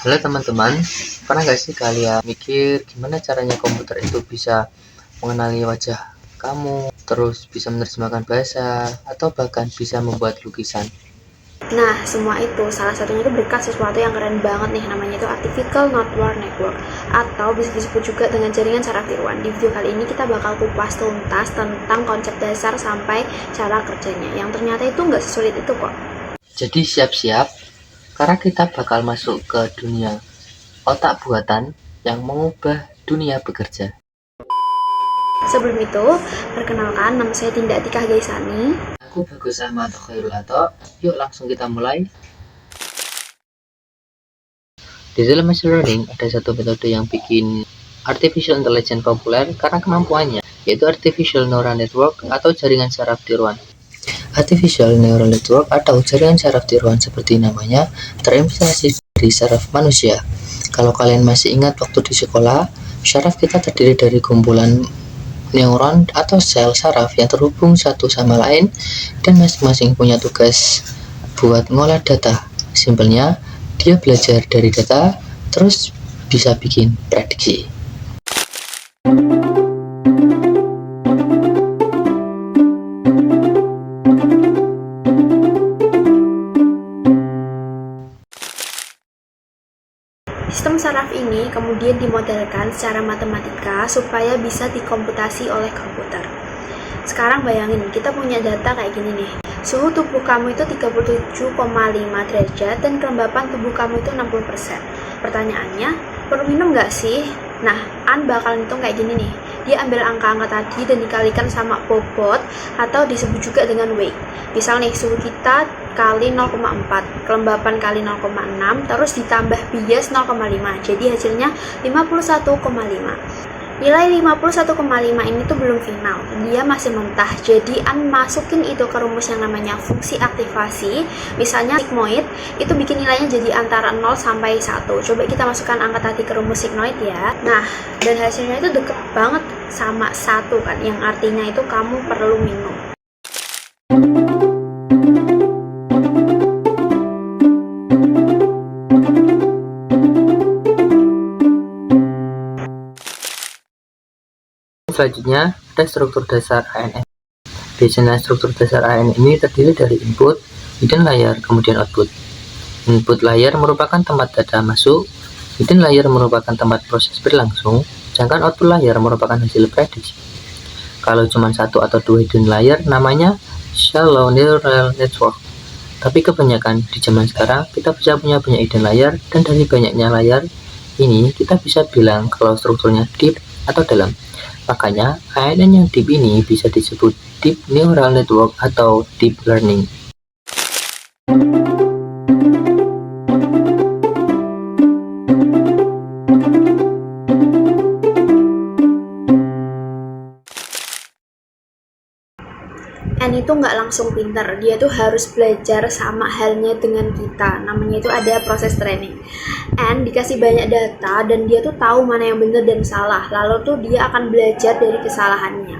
Halo teman-teman, pernah gak sih kalian mikir gimana caranya komputer itu bisa mengenali wajah kamu, terus bisa menerjemahkan bahasa, atau bahkan bisa membuat lukisan? Nah, semua itu salah satunya itu berkat sesuatu yang keren banget nih, namanya itu Artificial Neural Network, atau bisa disebut juga dengan jaringan saraf tiruan. Di video kali ini kita bakal kupas tuntas tentang konsep dasar sampai cara kerjanya, yang ternyata itu nggak sesulit itu kok. Jadi siap-siap, karena kita bakal masuk ke dunia otak buatan yang mengubah dunia bekerja. Sebelum itu, perkenalkan, nama saya Tindak Tika Gaisani. Aku Bagus Ahmad Khairul Ato. Yuk langsung kita mulai. Di dalam machine learning ada satu metode yang bikin artificial intelligence populer karena kemampuannya, yaitu artificial neural network atau jaringan saraf tiruan. Artificial neural network atau jaringan saraf tiruan seperti namanya terinspirasi dari saraf manusia. Kalau kalian masih ingat waktu di sekolah, saraf kita terdiri dari kumpulan neuron atau sel saraf yang terhubung satu sama lain dan masing-masing punya tugas buat ngolah data. Simpelnya, dia belajar dari data terus bisa bikin prediksi. Sistem saraf ini kemudian dimodelkan secara matematika supaya bisa dikomputasi oleh komputer. Sekarang bayangin, kita punya data kayak gini nih. Suhu tubuh kamu itu 37,5 derajat dan kelembapan tubuh kamu itu 60%. Pertanyaannya, perlu minum nggak sih? Nah, bakal hitung kayak gini nih. Dia ambil angka-angka tadi dan dikalikan sama bobot atau disebut juga dengan weight. Misal nih, suhu kita kali 0,4, kelembapan kali 0,6, terus ditambah bias 0,5. Jadi hasilnya 51,5. Nilai 51,5 ini tuh belum final, dia masih mentah. Jadi masukin itu ke rumus yang namanya fungsi aktivasi. Misalnya sigmoid itu bikin nilainya jadi antara 0 sampai 1. Coba kita masukkan angka tadi ke rumus sigmoid ya. Nah, dan hasilnya itu deket banget sama 1 kan, yang artinya itu kamu perlu minum. Selanjutnya ada struktur dasar ANN. Biasanya struktur dasar ANN ini terdiri dari input, hidden layer, kemudian output. Input layer merupakan tempat data masuk, hidden layer merupakan tempat proses berlangsung, sedangkan output layer merupakan hasil prediksi. Kalau cuma satu atau dua hidden layer namanya shallow neural network. Tapi kebanyakan di zaman sekarang kita bisa punya banyak hidden layer, dan dari banyaknya layer ini kita bisa bilang kalau strukturnya deep atau dalam. Makanya ANN yang deep ini bisa disebut deep neural network atau deep learning. N itu nggak langsung pinter, dia tuh harus belajar sama halnya dengan kita. Namanya itu ada proses training. N dikasih banyak data dan dia tuh tahu mana yang benar dan salah. Lalu tuh dia akan belajar dari kesalahannya.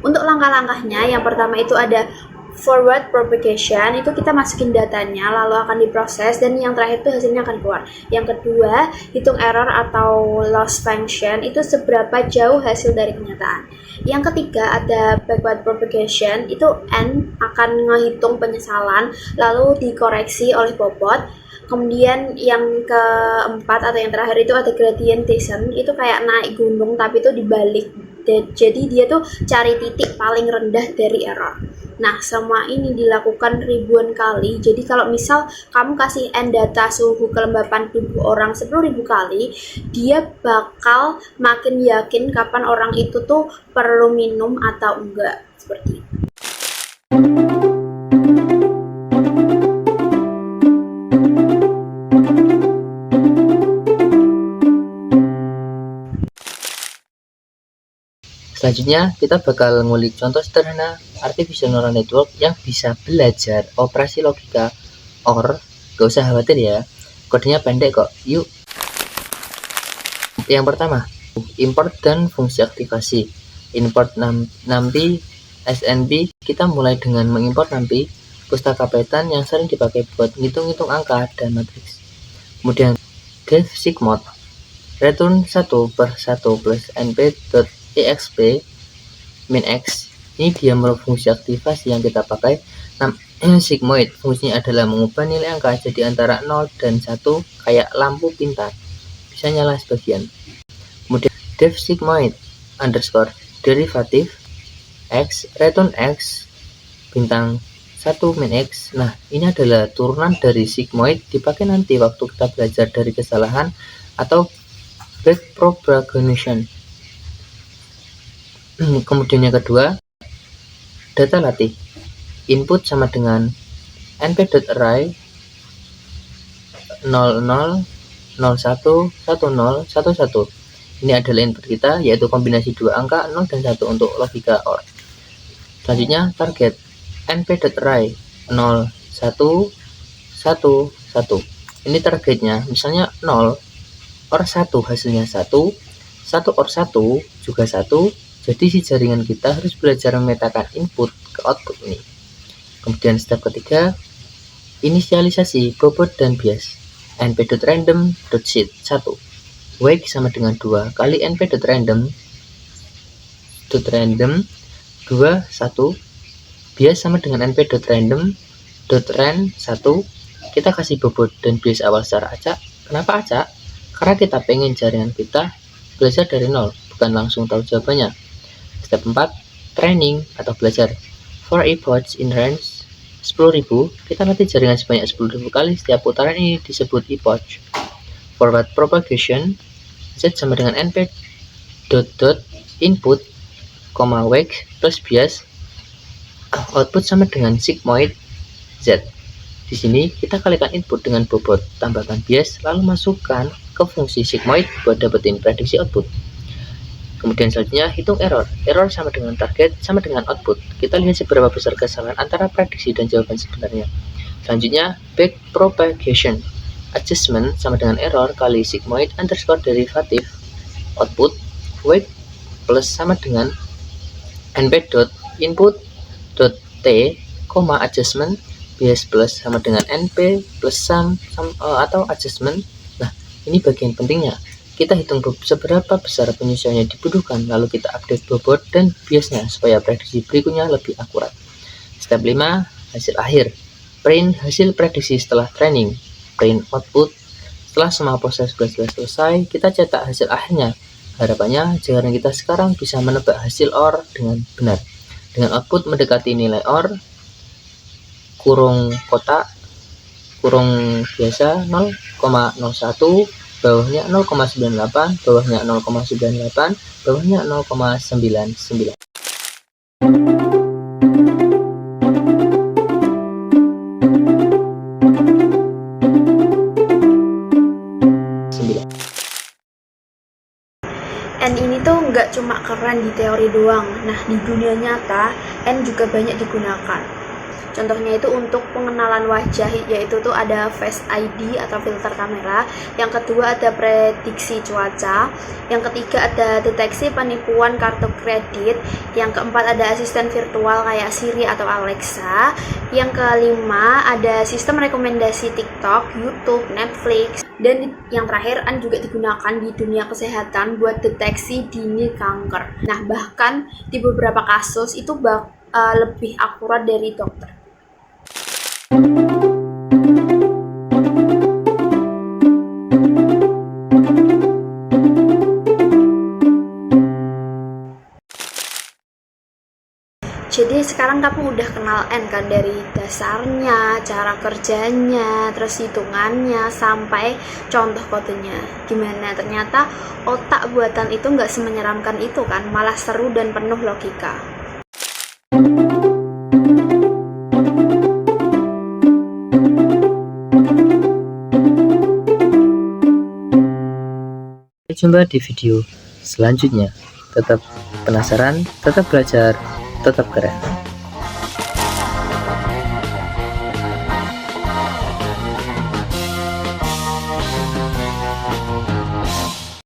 Untuk langkah-langkahnya, yang pertama itu ada forward propagation, itu kita masukin datanya lalu akan diproses dan yang terakhir itu hasilnya akan keluar. Yang kedua, hitung error atau loss function, itu seberapa jauh hasil dari kenyataan. Yang ketiga ada backward propagation, itu N akan ngehitung penyesalan lalu dikoreksi oleh bobot. Kemudian yang keempat atau yang terakhir itu ada gradient descent, itu kayak naik gunung tapi itu dibalik. Jadi dia tuh cari titik paling rendah dari error. Nah, semua ini dilakukan ribuan kali. Jadi kalau misal kamu kasih N data suhu kelembapan tubuh orang 10.000 kali, dia bakal makin yakin kapan orang itu tuh perlu minum atau enggak, seperti itu. Selanjutnya kita bakal ngulik contoh sederhana artificial neural network yang bisa belajar operasi logika OR. Gak usah khawatir ya, kodenya pendek kok. Yuk. Yang pertama, import dan fungsi aktivasi. Import NumPy SNP, kita mulai dengan mengimport NumPy, pustaka Python yang sering dipakai buat ngitung-ngitung angka dan matriks. Kemudian def sigmod return 1 per 1 plus np.exp min x. Ini dia fungsi aktivasi yang kita pakai. Sigmoid fungsinya adalah mengubah nilai angka jadi antara 0 dan 1 kayak lampu pintar, bisa nyala sebagian. Kemudian def sigmoid underscore derivatif x return x bintang 1 min x. Nah, ini adalah turunan dari sigmoid, dipakai nanti waktu kita belajar dari kesalahan atau backpropagation. Kemudian yang kedua, data latih. Input sama dengan np.array 00 01 10 11. Ini adalah input kita, yaitu kombinasi dua angka 0 dan 1 untuk logika OR. Selanjutnya target np.array 0 1 1 1. Ini targetnya, misalnya 0 OR 1 hasilnya 1 OR 1 juga 1. Jadi si jaringan kita harus belajar memetakan input ke output ini. Kemudian step ketiga, inisialisasi bobot dan bias. np.random.set 1 wake sama dengan 2 kali np.random 2 1 bias sama dengan np.random.ran 1. Kita kasih bobot dan bias awal secara acak. Kenapa acak? Karena kita pengen jaringan kita belajar dari nol, bukan langsung tahu jawabannya. Step 4, training atau belajar. For epochs in range 10.000, kita latih jaringan sebanyak 10.000 kali. Setiap putaran ini disebut epoch. Forward propagation, z sama dengan np input, wake plus bias, output sama dengan sigmoid z. Di sini kita kalikan input dengan bobot, tambahkan bias, lalu masukkan ke fungsi sigmoid buat dapetin prediksi output. Kemudian selanjutnya hitung error. Error sama dengan target sama dengan output. Kita lihat seberapa besar kesalahan antara prediksi dan jawaban sebenarnya. Selanjutnya backpropagation. Adjustment sama dengan error kali sigmoid underscore derivatif output wake plus sama dengan np.input.t, adjustment bias plus sama dengan np plus sum atau adjustment. Nah, ini bagian pentingnya. Kita hitung seberapa besar penyesuaian yang dibutuhkan, lalu kita update bobot dan biasnya supaya prediksi berikutnya lebih akurat. Step 5, hasil akhir. Print hasil prediksi setelah training. Print output. Setelah semua proses belajar selesai, kita cetak hasil akhirnya. Harapannya, jaringan kita sekarang bisa menebak hasil OR dengan benar. Dengan output mendekati nilai OR, kurung kotak, kurung biasa 0,01, bawahnya 0,98, bawahnya 0,98, bawahnya 0,99. N ini tuh nggak cuma keren di teori doang. Nah, di dunia nyata, N juga banyak digunakan. Contohnya itu untuk pengenalan wajah, yaitu tuh ada Face ID atau filter kamera. Yang kedua ada prediksi cuaca. Yang ketiga ada deteksi penipuan kartu kredit. Yang keempat ada asisten virtual kayak Siri atau Alexa. Yang kelima ada sistem rekomendasi TikTok, YouTube, Netflix. Dan yang terakhir juga digunakan di dunia kesehatan buat deteksi dini kanker. Nah, bahkan di beberapa kasus itu lebih akurat dari dokter. Jadi sekarang kamu udah kenal N kan, dari dasarnya, cara kerjanya, terus hitungannya, sampai contoh kodenya. Gimana? Ternyata otak buatan itu nggak semenyeramkan itu kan, malah seru dan penuh logika. Jumpa di video selanjutnya. Tetap penasaran, tetap belajar, tetap keren.